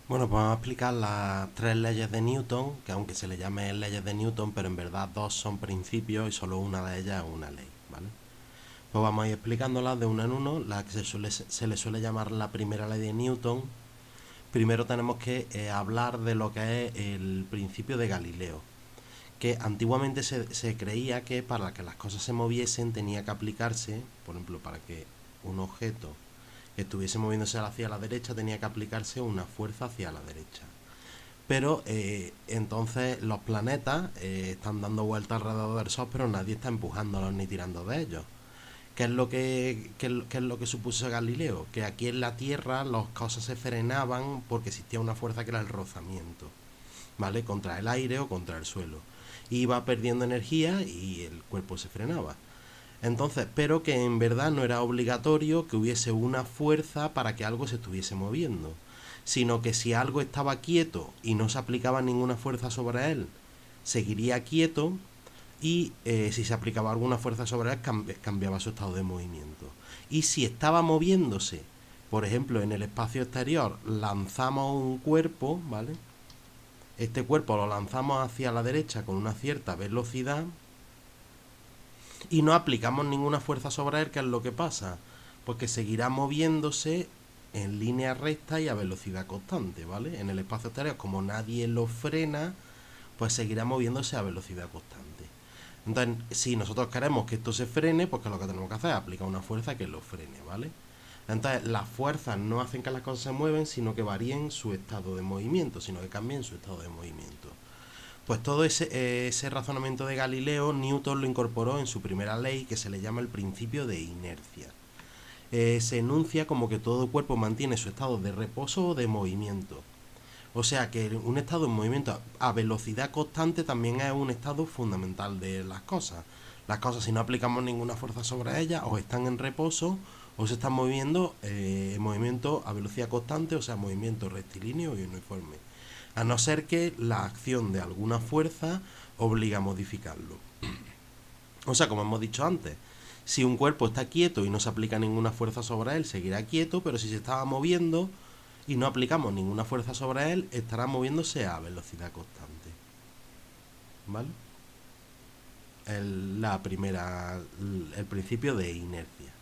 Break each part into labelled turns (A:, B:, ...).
A: Bueno, pues vamos a explicar las tres leyes de Newton, que aunque se le llame leyes de Newton, pero en verdad dos son principios y solo una de ellas es una ley, ¿vale? Pues vamos a ir explicándolas de una en uno. La que se le suele llamar la primera ley de Newton. Primero tenemos que hablar de lo que es el principio de Galileo, que antiguamente se creía que para que las cosas se moviesen tenía que aplicarse, por ejemplo, para que un objeto estuviese moviéndose hacia la derecha tenía que aplicarse una fuerza hacia la derecha. Pero entonces los planetas están dando vueltas alrededor del Sol, pero nadie está empujándolos ni tirando de ellos. ¿Qué es lo que supuso Galileo? Que aquí en la Tierra las cosas se frenaban porque existía una fuerza que era el rozamiento, ¿vale? Contra el aire o contra el suelo. Iba perdiendo energía y el cuerpo se frenaba. Entonces, pero que en verdad no era obligatorio que hubiese una fuerza para que algo se estuviese moviendo, sino que si algo estaba quieto y no se aplicaba ninguna fuerza sobre él, seguiría quieto y si se aplicaba alguna fuerza sobre él cambiaba su estado de movimiento. Y si estaba moviéndose, por ejemplo, en el espacio exterior, lanzamos un cuerpo, ¿vale? Este cuerpo lo lanzamos hacia la derecha con una cierta velocidad y no aplicamos ninguna fuerza sobre él. ¿Qué es lo que pasa? Pues que seguirá moviéndose en línea recta y a velocidad constante, ¿vale? En el espacio exterior, como nadie lo frena, pues seguirá moviéndose a velocidad constante. Entonces, si nosotros queremos que esto se frene, pues que lo que tenemos que hacer es aplicar una fuerza que lo frene, ¿vale? Entonces, las fuerzas no hacen que las cosas se muevan, sino que varíen su estado de movimiento, sino que cambien su estado de movimiento. Pues todo ese razonamiento de Galileo, Newton lo incorporó en su primera ley, que se le llama el principio de inercia. Se enuncia como que todo cuerpo mantiene su estado de reposo o de movimiento. O sea que un estado en movimiento a velocidad constante también es un estado fundamental de las cosas. Las cosas, si no aplicamos ninguna fuerza sobre ellas, o están en reposo o se están moviendo en movimiento a velocidad constante, o sea, movimiento rectilíneo y uniforme. A no ser que la acción de alguna fuerza obliga a modificarlo. O sea, como hemos dicho antes, si un cuerpo está quieto y no se aplica ninguna fuerza sobre él, seguirá quieto, pero si se estaba moviendo y no aplicamos ninguna fuerza sobre él, estará moviéndose a velocidad constante. ¿Vale? El principio de inercia.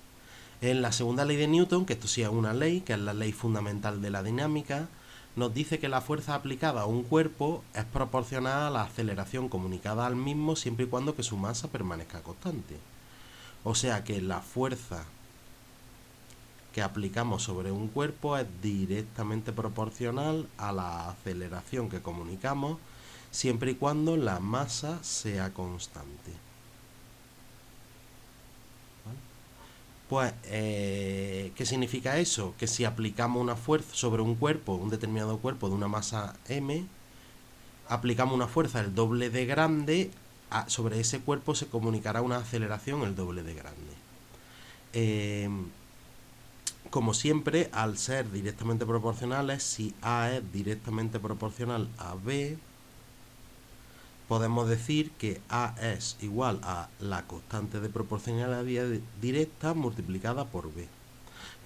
A: En la segunda ley de Newton, que esto sí es una ley, que es la ley fundamental de la dinámica, nos dice que la fuerza aplicada a un cuerpo es proporcional a la aceleración comunicada al mismo siempre y cuando que su masa permanezca constante. O sea que la fuerza que aplicamos sobre un cuerpo es directamente proporcional a la aceleración que comunicamos siempre y cuando la masa sea constante. ¿Vale? Pues, ¿qué significa eso? Que si aplicamos una fuerza sobre un cuerpo, un determinado cuerpo de una masa m, aplicamos una fuerza el doble de grande, sobre ese cuerpo se comunicará una aceleración el doble de grande. Eh, Como siempre, al ser directamente proporcionales, si A es directamente proporcional a B, podemos decir que A es igual a la constante de proporcionalidad directa multiplicada por B.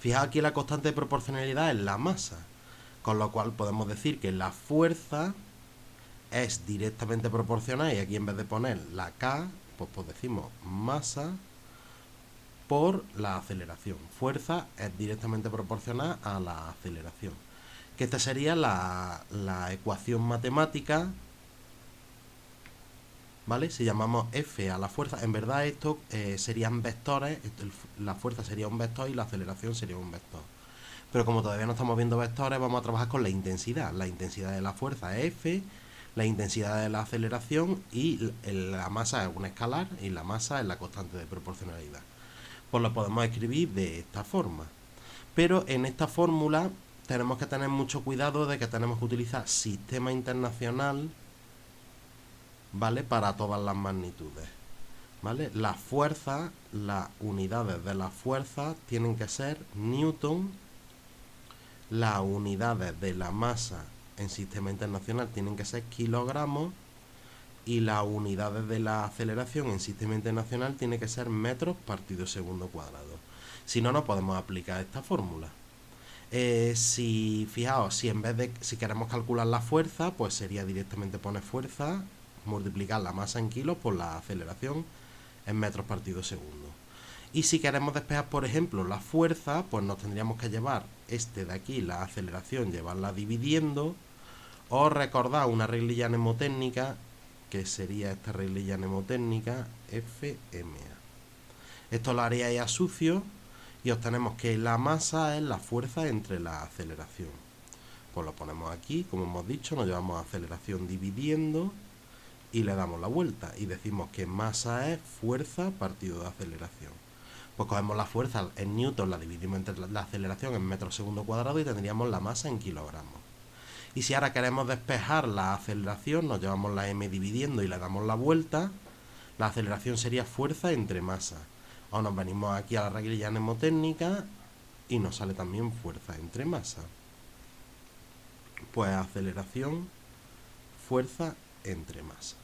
A: Fijaos aquí la constante de proporcionalidad es la masa, con lo cual podemos decir que la fuerza es directamente proporcional, y aquí en vez de poner la K, pues decimos masa por la aceleración. Fuerza es directamente proporcional a la aceleración. Que esta sería la ecuación matemática, ¿vale? Si llamamos F a la fuerza, en verdad esto serían vectores, la fuerza sería un vector y la aceleración sería un vector. Pero como todavía no estamos viendo vectores, vamos a trabajar con la intensidad. La intensidad de la fuerza es F, la intensidad de la aceleración y la masa es un escalar y la masa es la constante de proporcionalidad. Pues lo podemos escribir de esta forma. Pero en esta fórmula tenemos que tener mucho cuidado de que tenemos que utilizar sistema internacional, ¿vale? Para todas las magnitudes, ¿vale? Las fuerzas, las unidades de las fuerzas tienen que ser Newton, las unidades de la masa en sistema internacional tienen que ser kilogramos y las unidades de la aceleración en sistema internacional tienen que ser metros partido segundo cuadrado. Si no, no podemos aplicar esta fórmula. Fijaos, si queremos calcular la fuerza, pues sería directamente poner fuerza, multiplicar la masa en kilos por la aceleración en metros partidos segundo. Y si queremos despejar, por ejemplo, la fuerza, pues nos tendríamos que llevar de aquí, la aceleración, llevarla dividiendo, o recordar una reglilla mnemotécnica, que sería esta reglilla mnemotécnica, FMA. Esto lo haríais a sucio y obtenemos que la masa es la fuerza entre la aceleración. Pues lo ponemos aquí, como hemos dicho, nos llevamos aceleración dividiendo y le damos la vuelta y decimos que masa es fuerza partido de aceleración. Pues cogemos la fuerza en newton, la dividimos entre la aceleración en metros segundo cuadrado y tendríamos la masa en kilogramos. Y si ahora queremos despejar la aceleración, nos llevamos la m dividiendo y le damos la vuelta, la aceleración sería fuerza entre masa. O nos venimos aquí a la reglilla mnemotécnica y nos sale también fuerza entre masa. Pues aceleración, fuerza entre masa.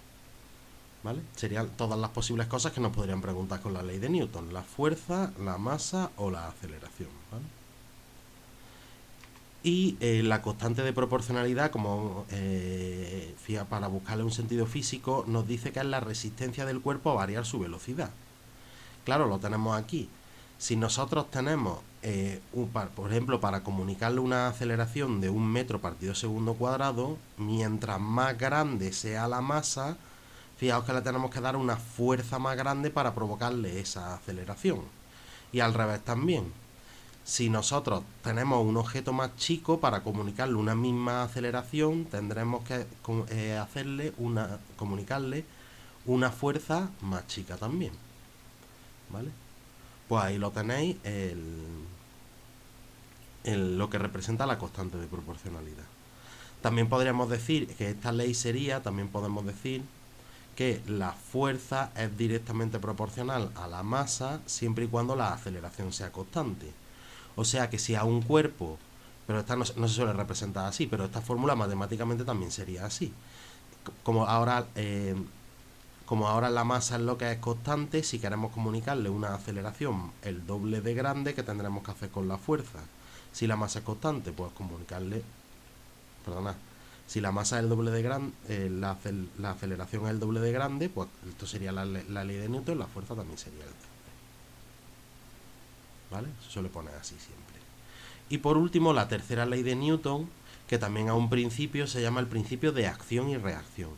A: ¿Vale? Serían todas las posibles cosas que nos podrían preguntar con la ley de Newton: la fuerza, la masa o la aceleración. ¿Vale? Y la constante de proporcionalidad, como para buscarle un sentido físico, nos dice que es la resistencia del cuerpo a variar su velocidad. Claro, lo tenemos aquí. Si nosotros tenemos, por ejemplo, para comunicarle una aceleración de 1 metro partido segundo cuadrado, mientras más grande sea la masa, fijaos que le tenemos que dar una fuerza más grande para provocarle esa aceleración. Y al revés también. Si nosotros tenemos un objeto más chico, para comunicarle una misma aceleración, tendremos que comunicarle una fuerza más chica también. ¿Vale? Pues ahí lo tenéis, lo que representa la constante de proporcionalidad. También podríamos decir que esta ley también podemos decir que la fuerza es directamente proporcional a la masa siempre y cuando la aceleración sea constante. O sea que si a un cuerpo, pero esta no se suele representar así, pero esta fórmula matemáticamente también sería así. Como ahora, la masa es lo que es constante, si queremos comunicarle una aceleración el doble de grande, ¿qué tendremos que hacer con la fuerza? Si la masa es constante, pues comunicarle, perdona, si la masa es el doble de grande, la aceleración es el doble de grande, pues esto sería la ley de Newton, la fuerza también sería el doble. ¿Vale? Se suele poner así siempre. Y por último, la tercera ley de Newton, que también a un principio se llama el principio de acción y reacción,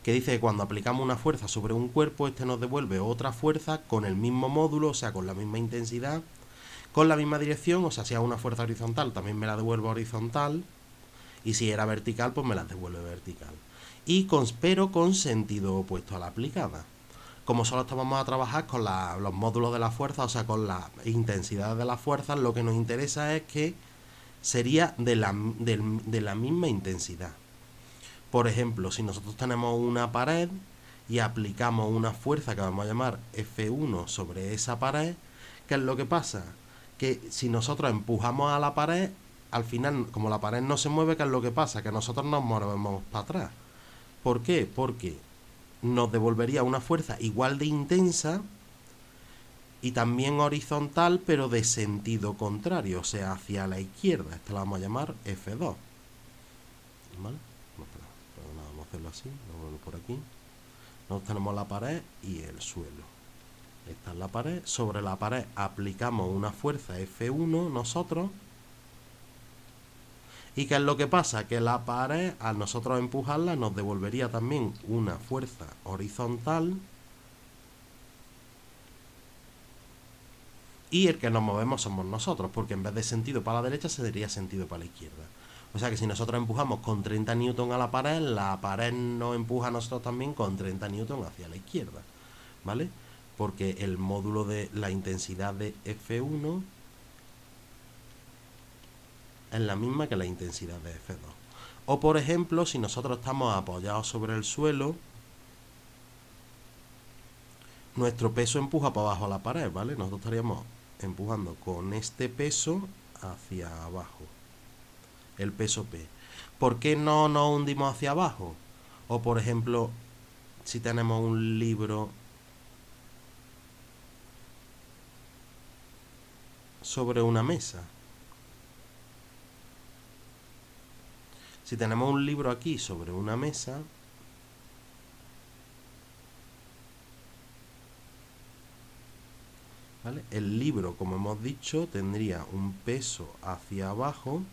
A: que dice que cuando aplicamos una fuerza sobre un cuerpo, este nos devuelve otra fuerza con el mismo módulo, o sea, con la misma intensidad, con la misma dirección. O sea, si es una fuerza horizontal, también me la devuelve horizontal, y si era vertical, pues me la devuelve vertical. Pero con sentido opuesto a la aplicada. Como solo vamos a trabajar con los módulos de la fuerza, o sea, con la intensidad de la fuerza, lo que nos interesa es que sería de la misma intensidad. Por ejemplo, si nosotros tenemos una pared y aplicamos una fuerza que vamos a llamar F1 sobre esa pared, ¿qué es lo que pasa? Que si nosotros empujamos a la pared, al final, como la pared no se mueve, ¿qué es lo que pasa? Que nosotros nos movemos para atrás. ¿Por qué? Porque nos devolvería una fuerza igual de intensa y también horizontal, pero de sentido contrario, o sea, hacia la izquierda. Esta la vamos a llamar F2. ¿Vale? Vamos a hacerlo así, vamos por aquí. Nosotros tenemos la pared y el suelo. Esta es la pared. Sobre la pared aplicamos una fuerza F1 nosotros. ¿Y qué es lo que pasa? Que la pared, al nosotros empujarla, nos devolvería también una fuerza horizontal. Y el que nos movemos somos nosotros, porque en vez de sentido para la derecha, sería sentido para la izquierda. O sea que si nosotros empujamos con 30 newton a la pared nos empuja a nosotros también con 30 newton hacia la izquierda. ¿Vale? Porque el módulo de la intensidad de F1 es la misma que la intensidad de F2. O por ejemplo, si nosotros estamos apoyados sobre el suelo, nuestro peso empuja para abajo a la pared, ¿vale? Nosotros estaríamos empujando con este peso hacia abajo, el peso P. ¿Por qué no nos hundimos hacia abajo? O por ejemplo, si tenemos un libro sobre una mesa, Si tenemos un libro aquí sobre una mesa, ¿vale? El libro, como hemos dicho, tendría un peso hacia abajo.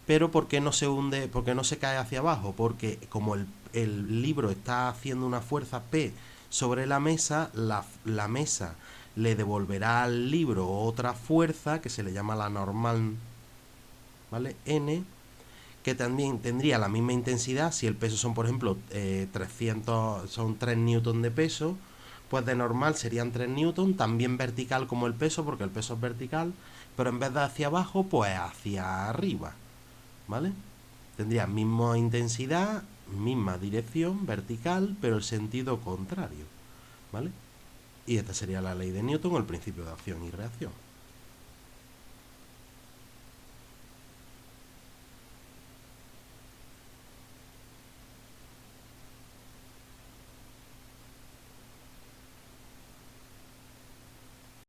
A: Pero ¿por qué no se hunde? ¿Por qué no se cae hacia abajo? Porque como el libro está haciendo una fuerza P sobre la mesa, la mesa le devolverá al libro otra fuerza que se le llama la normal, ¿vale? N, que también tendría la misma intensidad. Si el peso son, por ejemplo, 300, son 3 newton de peso, pues de normal serían 3 newton, también vertical como el peso, porque el peso es vertical, pero en vez de hacia abajo, pues hacia arriba, ¿vale? Tendría misma intensidad, misma dirección vertical, pero el sentido contrario, ¿vale? Y esta sería la ley de Newton, el principio de acción y reacción.